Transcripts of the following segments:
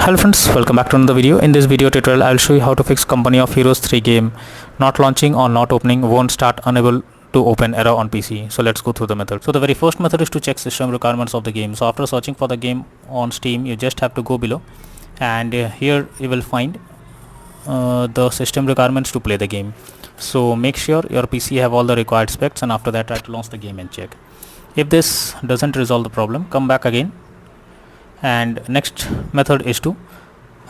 Hello friends, welcome back to another video. In this video tutorial, I will show you how to fix Company of Heroes 3 game not launching or not opening, won't start, unable to open error on PC. So let's go through the method. So the very first method is to check system requirements of the game. So after searching for the game on Steam, you just have to go below and here you will find the system requirements to play the game. So make sure your PC have all the required specs, and after that try to launch the game and check. If this doesn't resolve the problem, come back again. And next method is to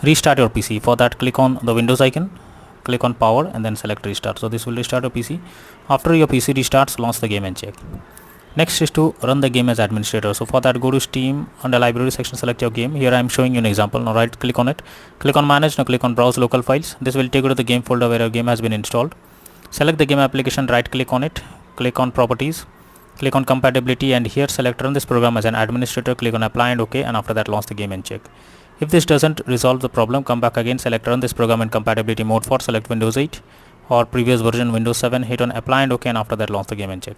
restart your PC. For that, click on the Windows icon, click on power and then select restart. So this will restart your PC. After your PC restarts, launch the game and check. Next is to run the game as administrator. So for that, go to Steam, under library section, select your game. Here I am showing you an example. Now right click on it, click on manage. Now click on browse local files. This will take you to the game folder where your game has been installed. Select the game application, right click on it, click on properties, click on compatibility, and here select run this program as an administrator, click on apply and OK, and after that launch the game and check. If this doesn't resolve the problem, come back again, select run this program in compatibility mode for select Windows 8 or previous version Windows 7, hit on apply and OK, and after that launch the game and check.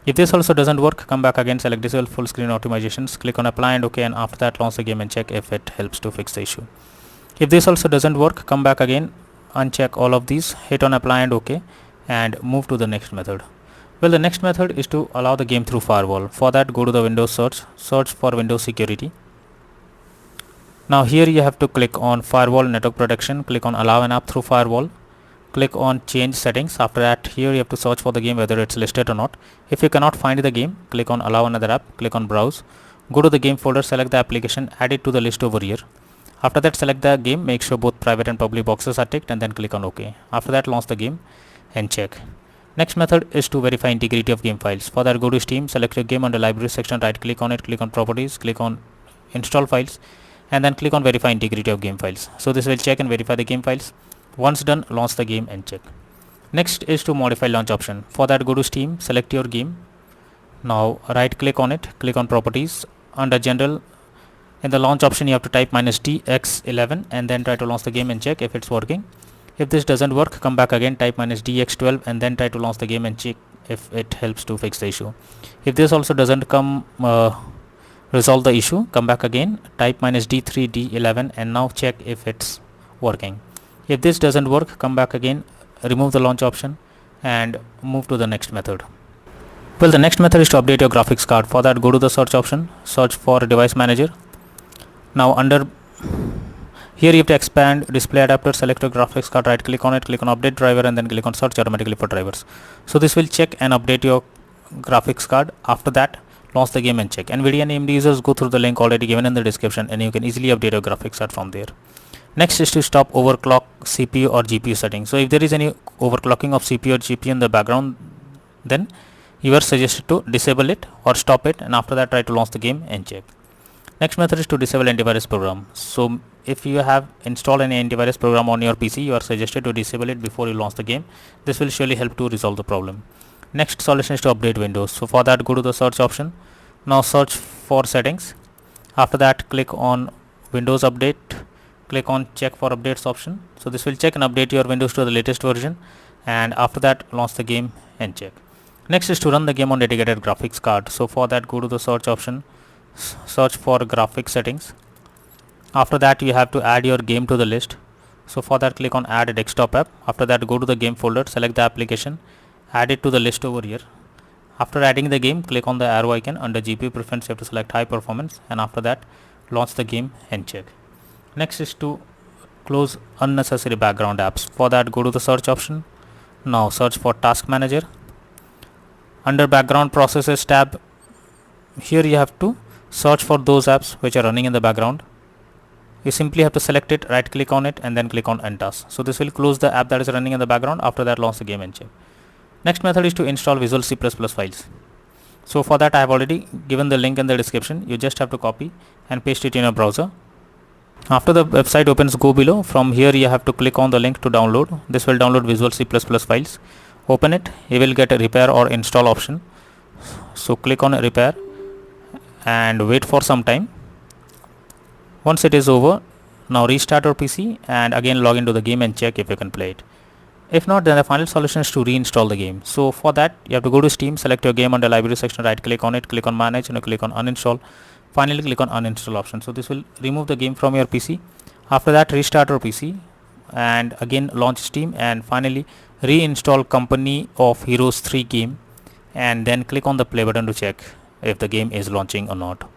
If this also doesn't work, come back again, select disable full screen optimizations, click on apply and OK, and after that launch the game and check if it helps to fix the issue. If this also doesn't work, come back again, uncheck all of these, hit on apply and OK, and move to the next method. Well, the next method is to allow the game through firewall. For that, go to the Windows search for Windows security. Now here you have to click on firewall network protection, click on allow an app through firewall, click on change settings. After that, here you have to search for the game whether it's listed or not. If you cannot find the game, click on allow another app, click on browse, go to the game folder, select the application, add it to the list over here. After that, select the game, make sure both private and public boxes are ticked, and then click on OK. After that, launch the game and check. Next method is to verify integrity of game files. For that, go to Steam, select your game, under library section, right click on it, click on properties, click on install files, and then click on verify integrity of game files. So this will check and verify the game files. Once done, launch the game and check. Next is to modify launch option. For that, go to Steam, select your game. Now right click on it, click on properties, under general, in the launch option you have to type -DX11 and then try to launch the game and check if it's working. If this doesn't work, come back again, type -DX12 and then try to launch the game and check if it helps to fix the issue. If this also doesn't resolve the issue, come back again, type -D3D11 and now check if it's working. If this doesn't work, come back again, remove the launch option and move to the next method. Well, the next method is to update your graphics card. For that, go to the search option, search for device manager. Now under here you have to expand display adapter, select your graphics card, right click on it, click on update driver and then click on search automatically for drivers. So this will check and update your graphics card. After that, launch the game and check. NVIDIA and AMD users, go through the link already given in the description and you can easily update your graphics card from there. Next is to stop overclock CPU or GPU settings. So if there is any overclocking of CPU or GPU in the background, then you are suggested to disable it or stop it, and after that try to launch the game and check. Next method is to disable antivirus program. So if you have installed any antivirus program on your PC, you are suggested to disable it before you launch the game. This will surely help to resolve the problem. Next solution is to update Windows. So for that, go to the search option. Now search for settings. After that, click on Windows Update. Click on check for updates option. So this will check and update your Windows to the latest version, and after that launch the game and check. Next is to run the game on dedicated graphics card. So for that, go to the search option, search for graphics settings. After that, you have to add your game to the list. So for that, click on add a desktop app. After that, go to the game folder, select the application, add it to the list over here. After adding the game, click on the arrow icon. Under GPU preference, you have to select high performance, and after that launch the game and check. Next is to close unnecessary background apps. For that, go to the search option. Now search for task manager. Under background processes tab, here you have to search for those apps which are running in the background. You simply have to select it, right click on it and then click on untask. So this will close the app that is running in the background. After that, launch the game and check. Next method is to install Visual C++ files. So for that, I have already given the link in the description. You just have to copy and paste it in your browser. After the website opens, go below. From here you have to click on the link to download. This will download Visual C++ files. Open it. You will get a repair or install option. So click on repair and wait for some time. Once it is over, now restart your PC and again log into the game and check if you can play it. If not, then the final solution is to reinstall the game. So for that, you have to go to Steam, select your game, under library section, right click on it, click on manage and click on uninstall. Finally click on uninstall option. So this will remove the game from your PC. After that, restart our PC and again launch Steam, and finally reinstall Company of Heroes 3 game, and then click on the play button to check if the game is launching or not.